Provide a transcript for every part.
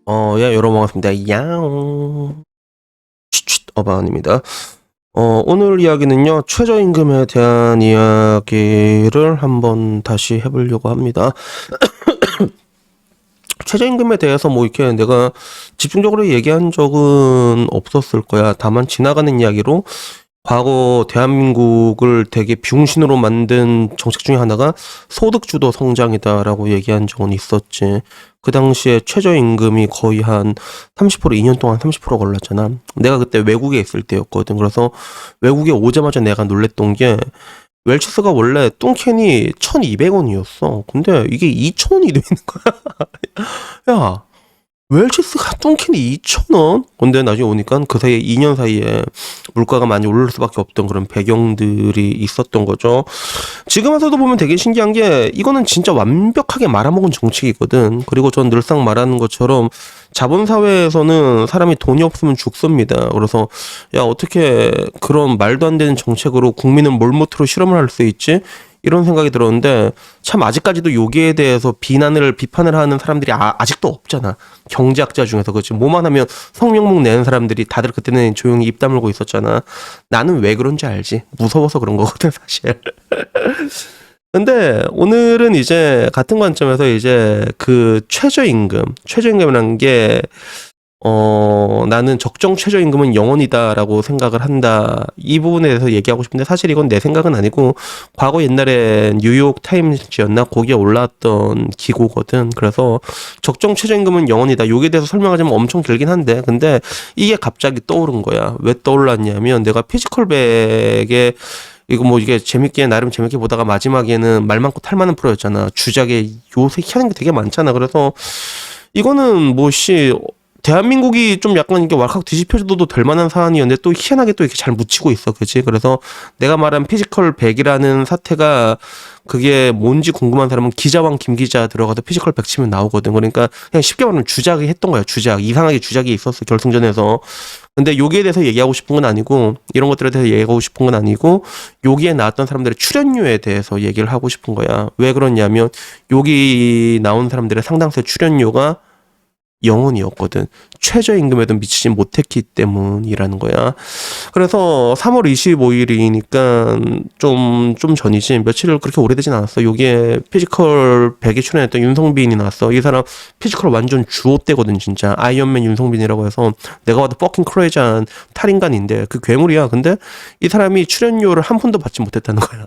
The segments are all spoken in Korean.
여러분 반갑습니다. 야옹. 어바운입니다. 오늘 이야기는요, 최저임금에 대한 이야기를 한번 다시 해보려고 합니다. 최저임금에 대해서 뭐 이렇게 내가 집중적으로 얘기한 적은 없었을 거야. 다만 지나가는 이야기로 과거 대한민국을 되게 병신으로 만든 정책 중에 하나가 소득주도 성장이다라고 얘기한 적은 있었지. 그 당시에 최저임금이 거의 한 30%, 2년 동안 30% 걸렸잖아. 내가 그때 외국에 있을 때였거든. 그래서 외국에 오자마자 내가 놀랬던 게 웰치스가 원래 뚱캔이 1,200원이었어. 근데 이게 2,000원이 되는 거야. 야, 웰치스가 뚱캔이 2,000원? 근데 나중에 오니까 그 사이에 2년 사이에 물가가 많이 오를 수밖에 없던 그런 배경들이 있었던 거죠. 지금 와서도 보면 되게 신기한 게 이거는 진짜 완벽하게 말아먹은 정책이거든. 그리고 전 늘상 말하는 것처럼 자본사회에서는 사람이 돈이 없으면 죽습니다. 그래서 야, 어떻게 그런 말도 안 되는 정책으로 국민은 몰모토로 실험을 할 수 있지? 이런 생각이 들었는데 참 아직까지도 여기에 대해서 비판을 하는 사람들이 아직도 없잖아. 경제학자 중에서. 그렇지. 뭐만 하면 성명목 내는 사람들이 다들 그때는 조용히 입 다물고 있었잖아. 나는 왜 그런지 알지. 무서워서 그런 거거든 사실. 근데 오늘은 이제 같은 관점에서 이제 그 최저임금이라는 게 나는 적정 최저임금은 영원이다라고 생각을 한다. 이 부분에 대해서 얘기하고 싶은데 사실 이건 내 생각은 아니고 과거 옛날에 뉴욕 타임즈였나? 거기에 올라왔던 기고거든. 그래서 적정 최저임금은 영원이다. 여기에 대해서 설명하자면 엄청 길긴 한데 근데 이게 갑자기 떠오른 거야. 왜 떠올랐냐면 내가 피지컬백에 이게 나름 재밌게 보다가 마지막에는 말 많고 탈 많은 프로였잖아. 주작에 요새 희한한 게 되게 많잖아. 그래서 이거는 대한민국이 좀 약간 이게 왈칵 뒤집혀져도 될 만한 사안이었는데 또 희한하게 또 이렇게 잘 묻히고 있어. 그치? 그래서 내가 말한 피지컬 100이라는 사태가 그게 뭔지 궁금한 사람은 기자왕 김기자 들어가서 피지컬 100 치면 나오거든. 그러니까 그냥 쉽게 말하면 주작이 했던 거야. 이상하게 주작이 있었어. 결승전에서. 근데 여기에 대해서 얘기하고 싶은 건 아니고 이런 것들에 대해서 얘기하고 싶은 건 아니고 여기에 나왔던 사람들의 출연료에 대해서 얘기를 하고 싶은 거야. 왜 그러냐면 여기 나온 사람들의 상당수의 출연료가 영원이었거든. 최저임금에도 미치지 못했기 때문이라는 거야. 그래서 3월 25일이니까 좀 전이지. 며칠 그렇게 오래되진 않았어. 여기에 피지컬 100에 출연했던 윤성빈이 나왔어. 이 사람 피지컬 완전 주옷대거든, 진짜. 아이언맨 윤성빈이라고 해서 내가 봐도 퍼킹 크레이지한 탈인간인데 그 괴물이야. 근데 이 사람이 출연료를 한 푼도 받지 못했다는 거야.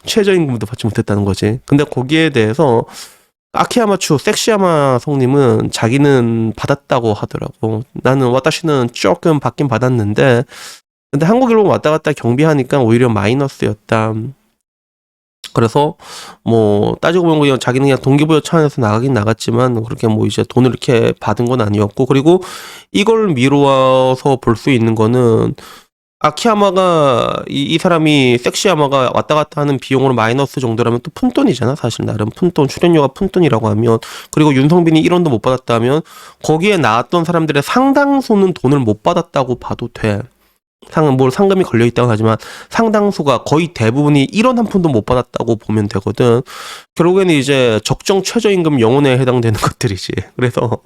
최저임금도 받지 못했다는 거지. 근데 거기에 대해서 아키야마추 섹시야마 성님은 자기는 받았다고 하더라고. 나는 와타시는 조금 받긴 받았는데 근데 한국으로 왔다 갔다 경비하니까 오히려 마이너스였다. 그래서 뭐 따지고 보면 그냥 자기는 그냥 동기부여 차원에서 나가긴 나갔지만 그렇게 뭐 이제 돈을 이렇게 받은 건 아니었고 그리고 이걸 미루어서 볼 수 있는 거는 아키야마가 이 사람이 섹시야마가 왔다 갔다 하는 비용으로 마이너스 정도라면 또 푼돈이잖아. 사실 나름 푼돈 출연료가 푼돈이라고 하면 그리고 윤성빈이 1원도 못 받았다면 거기에 나왔던 사람들의 상당수는 돈을 못 받았다고 봐도 돼. 상금이 걸려있다고 하지만 상당수가 거의 대부분이 1원 한 푼도 못 받았다고 보면 되거든. 결국에는 이제 적정 최저임금 영원에 해당되는 것들이지. 그래서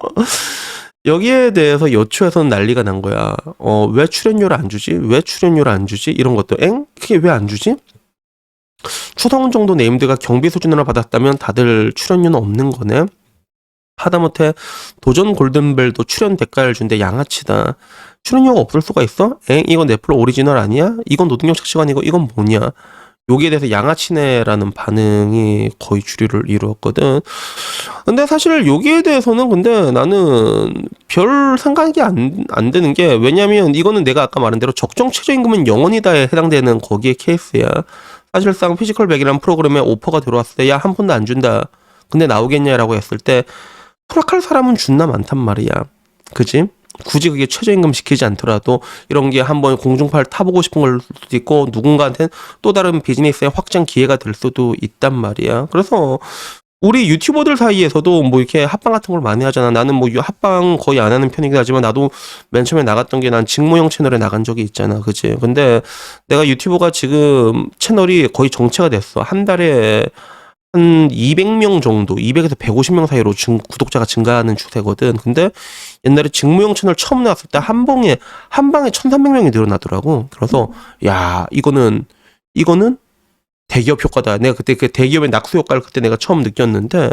여기에 대해서 여초에서는 난리가 난 거야. 왜 출연료를 안 주지? 왜 출연료를 안 주지? 이런 것도 그게 왜 안 주지? 추성훈 정도 네임드가 경비 수준으로 받았다면 다들 출연료는 없는 거네. 하다못해 도전 골든벨도 출연 대가를 준대 양아치다. 출연료가 없을 수가 있어? 이건 넷플로 오리지널 아니야? 이건 노동력 착시관이고 이건 뭐냐? 여기에 대해서 양아치네라는 반응이 거의 주류를 이루었거든. 근데 사실 여기에 대해서는 근데 나는 별 상관이 안 되는 게 왜냐면 이거는 내가 아까 말한 대로 적정 최저임금은 영원이다에 해당되는 거기에 케이스야. 사실상 피지컬 100이라는 프로그램에 오퍼가 들어왔을 때 야 한 푼도 안 준다. 근데 나오겠냐라고 했을 때 프락할 사람은 존나 많단 말이야. 그지? 굳이 그게 최저임금 시키지 않더라도 이런 게 한번 공중파를 타보고 싶은 걸 수도 있고 누군가한테는 또 다른 비즈니스의 확장 기회가 될 수도 있단 말이야. 그래서 우리 유튜버들 사이에서도 뭐 이렇게 합방 같은 걸 많이 하잖아. 나는 뭐 합방 거의 안 하는 편이긴 하지만 나도 맨 처음에 나갔던 게 난 직무형 채널에 나간 적이 있잖아. 그치? 근데 내가 유튜버가 지금 채널이 거의 정체가 됐어. 한 달에 한 200명 정도, 200에서 150명 사이로 구독자가 증가하는 추세거든. 근데 옛날에 직무용 채널 처음 나왔을 때 한 방에 1,300명이 늘어나더라고. 그래서 야, 이거는 대기업 효과다. 내가 그때 그 대기업의 낙수 효과를 그때 내가 처음 느꼈는데,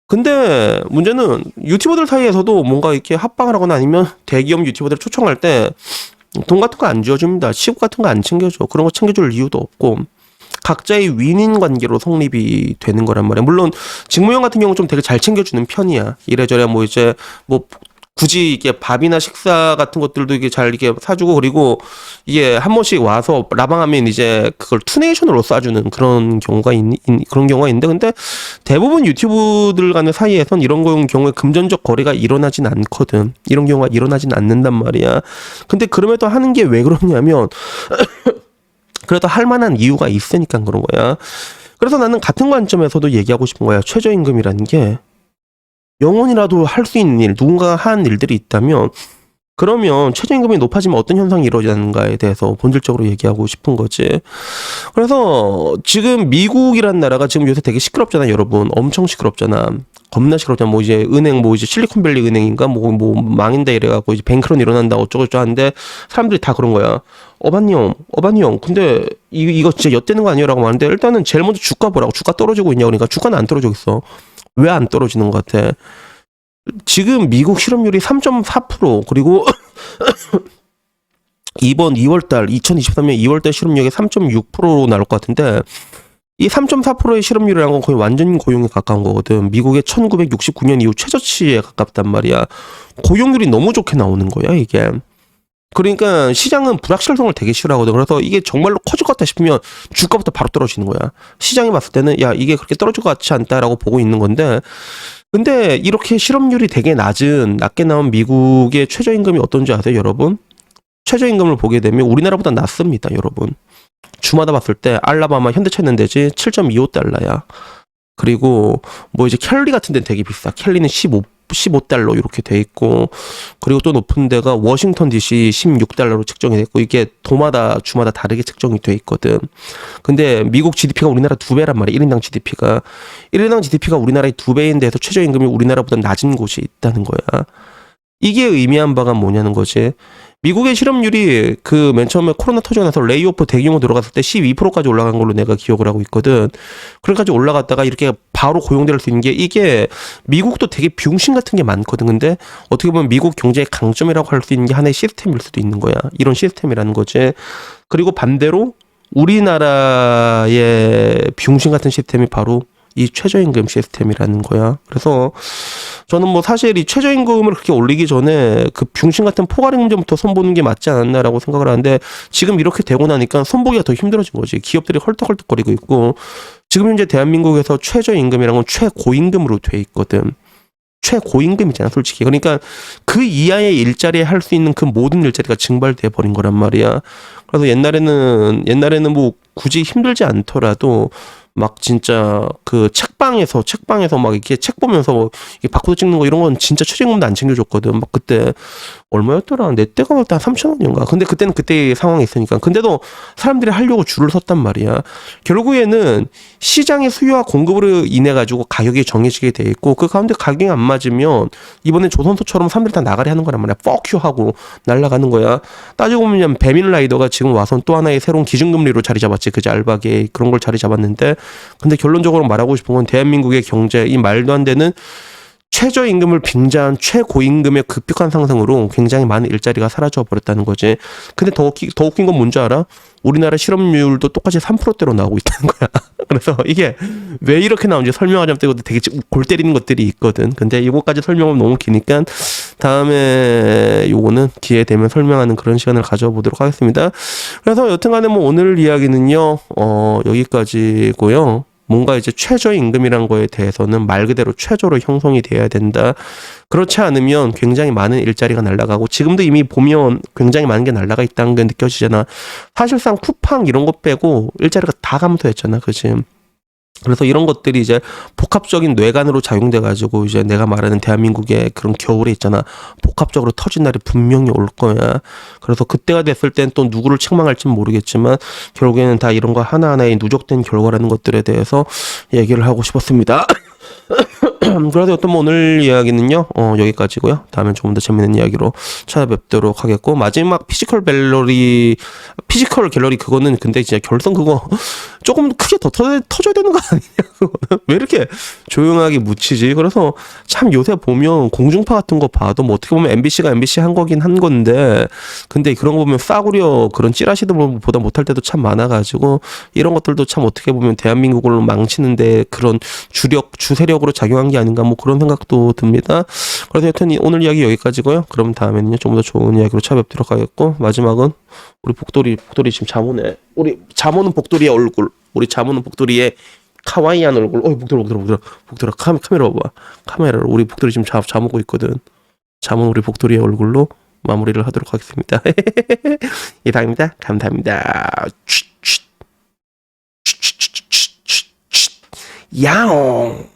근데 문제는 유튜버들 사이에서도 뭔가 이렇게 합방을 하거나 아니면 대기업 유튜버들 초청할 때 돈 같은 거 안 지어줍니다. 시급 같은 거 안 챙겨줘. 그런 거 챙겨줄 이유도 없고 각자의 윈윈 관계로 성립이 되는 거란 말이야. 물론 직무형 같은 경우 좀 되게 잘 챙겨주는 편이야. 이래저래 뭐 이제 뭐 굳이 이게 밥이나 식사 같은 것들도 이게 잘 이렇게 사주고, 그리고 이게 한 번씩 와서 라방하면 이제 그걸 투네이션으로 쏴주는 그런 경우가 그런 경우가 있는데, 근데 대부분 유튜브들 간의 사이에선 이런 경우에 금전적 거래가 일어나진 않거든. 이런 경우가 일어나진 않는단 말이야. 근데 그럼에도 하는 게 왜 그러냐면 그래도 할 만한 이유가 있으니까 그런 거야. 그래서 나는 같은 관점에서도 얘기하고 싶은 거야. 최저임금이라는 게 영원이라도 할 수 있는 일, 누군가 한 일들이 있다면 그러면 최저임금이 높아지면 어떤 현상이 이루어지는가에 대해서 본질적으로 얘기하고 싶은 거지. 그래서 지금 미국이란 나라가 지금 요새 되게 시끄럽잖아, 여러분. 엄청 시끄럽잖아. 겁나 시끄럽잖아. 뭐 이제 은행, 뭐 이제 실리콘밸리 은행인가 뭐 망인다 이래갖고 이제 뱅크런 일어난다 어쩌고저쩌고 하는데 사람들이 다 그런 거야. 어반니 형, 근데 이거 진짜 엿대는 거 아니야라고 하는데, 일단은 제일 먼저 주가 보라고. 주가 떨어지고 있냐 그러니까 주가는 안 떨어지고 있어. 왜 안 떨어지는 것 같아? 지금 미국 실업률이 3.4%, 그리고 이번 2월달 2023년 2월달 실업률이 3.6%로 나올 것 같은데, 이 3.4%의 실업률이라는 건 거의 완전 고용에 가까운 거거든. 미국의 1969년 이후 최저치에 가깝단 말이야. 고용률이 너무 좋게 나오는 거야, 이게. 그러니까 시장은 불확실성을 되게 싫어하거든. 그래서 이게 정말로 커질 것 같다 싶으면 주가부터 바로 떨어지는 거야. 시장이 봤을 때는 야, 이게 그렇게 떨어질 것 같지 않다라고 보고 있는 건데, 근데 이렇게 실업률이 되게 낮게 나온 미국의 최저임금이 어떤지 아세요, 여러분? 최저임금을 보게 되면 우리나라보다 낮습니다, 여러분. 주마다 봤을 때 알라바마 현대차 있는 데지 7.25달러야. 그리고 뭐 이제 캘리 같은 데는 되게 비싸. 캘리는 15달러 이렇게 돼 있고, 그리고 또 높은 데가 워싱턴 DC 16달러로 책정이 됐고, 이게 도마다 주마다 다르게 책정이 돼 있거든. 근데 미국 GDP가 우리나라 2배란 말이야. 1인당 GDP가 우리나라의 2배인데서 최저임금이 우리나라보다 낮은 곳이 있다는 거야. 이게 의미한 바가 뭐냐는 거지. 미국의 실업률이 그 맨 처음에 코로나 터지고 나서 레이오프 대규모 들어갔을 때 12%까지 올라간 걸로 내가 기억을 하고 있거든. 그래까지 올라갔다가 이렇게 바로 고용될 수 있는 게, 이게 미국도 되게 비용신 같은 게 많거든. 근데 어떻게 보면 미국 경제의 강점이라고 할 수 있는 게 하나의 시스템일 수도 있는 거야. 이런 시스템이라는 거지. 그리고 반대로 우리나라의 비용신 같은 시스템이 바로 이 최저임금 시스템이라는 거야. 그래서 저는 뭐 사실 이 최저임금을 그렇게 올리기 전에 그 병신 같은 포괄 임금부터 손보는 게 맞지 않았나라고 생각을 하는데, 지금 이렇게 되고 나니까 손보기가 더 힘들어진 거지. 기업들이 헐떡헐떡거리고 있고, 지금 현재 대한민국에서 최저임금이라는 건 최고임금으로 돼 있거든. 최고임금이잖아, 솔직히. 그러니까 그 이하의 일자리에 할 수 있는 그 모든 일자리가 증발돼 버린 거란 말이야. 그래서 옛날에는 뭐 굳이 힘들지 않더라도 막 진짜 그 책방에서 막 이렇게 책 보면서 뭐 이렇게 바코드 찍는 거 이런 건 진짜 최저임금도 안 챙겨줬거든. 막 그때 얼마였더라? 내 때가 한 3,000원인가? 근데 그때는 그때의 상황이 있으니까. 근데도 사람들이 하려고 줄을 섰단 말이야. 결국에는 시장의 수요와 공급으로 인해 가지고 가격이 정해지게 돼 있고, 그 가운데 가격이 안 맞으면 이번에 조선소처럼 사람들이 다 나가리 하는 거란 말이야. 뻑큐 하고 날아가는 거야. 따지고 보면 배민라이더가 지금 와서 또 하나의 새로운 기준금리로 자리 잡았지. 그제 알바게 그런 걸 자리 잡았는데, 근데 결론적으로 말하고 싶은 건 대한민국의 경제, 이 말도 안 되는 최저임금을 빙자한 최고임금의 급격한 상승으로 굉장히 많은 일자리가 사라져 버렸다는 거지. 근데 더 웃긴 건 뭔지 알아? 우리나라 실업률도 똑같이 3%대로 나오고 있다는 거야. 그래서 이게 왜 이렇게 나오는지 설명하자면 되게 골 때리는 것들이 있거든. 근데 이거까지 설명하면 너무 기니까 다음에 요거는 기회 되면 설명하는 그런 시간을 가져보도록 하겠습니다. 그래서 여튼간에 뭐 오늘 이야기는요, 여기까지고요. 뭔가 이제 최저임금이란 거에 대해서는 말 그대로 최저로 형성이 돼야 된다. 그렇지 않으면 굉장히 많은 일자리가 날아가고, 지금도 이미 보면 굉장히 많은 게 날아가 있다는 게 느껴지잖아. 사실상 쿠팡 이런 거 빼고 일자리가 다 감소했잖아. 그치? 그래서 이런 것들이 이제 복합적인 뇌관으로 작용돼 가지고 이제 내가 말하는 대한민국의 그런 겨울에 있잖아. 복합적으로 터진 날이 분명히 올 거야. 그래서 그때가 됐을 땐 또 누구를 책망할지는 모르겠지만 결국에는 다 이런 거 하나하나의 누적된 결과라는 것들에 대해서 얘기를 하고 싶었습니다. 그래서 어떤 오늘 이야기는요 여기까지고요. 다음엔 조금 더 재밌는 이야기로 찾아뵙도록 하겠고, 마지막 피지컬 갤러리 그거는 근데 진짜 결선 그거 조금 크게 더 터져야 되는 거 아니냐. 왜 이렇게 조용하게 묻히지. 그래서 참 요새 보면 공중파 같은 거 봐도 뭐 어떻게 보면 MBC가 MBC 한 거긴 한 건데, 근데 그런 거 보면 싸구려 그런 찌라시들 보다 못할 때도 참 많아가지고 이런 것들도 참 어떻게 보면 대한민국을 망치는데 그런 주세력으로 작용한 게 아닌가 뭐 그런 생각도 듭니다. 그래서 여튼 오늘 이야기 여기까지고요. 그럼 다음에는요 좀 더 좋은 이야기로 찾아뵙도록 하겠고, 마지막은 우리 복돌이 지금 잠오네. 우리 잠오는 복돌이의 얼굴, 우리 잠오는 복돌이의 카와이한 얼굴. 복돌아 카메라 봐봐. 카메라로 우리 복돌이 지금 잠오고 있거든. 잠은 우리 복돌이의 얼굴로 마무리를 하도록 하겠습니다. 이상입니다. 감사합니다. 야옹.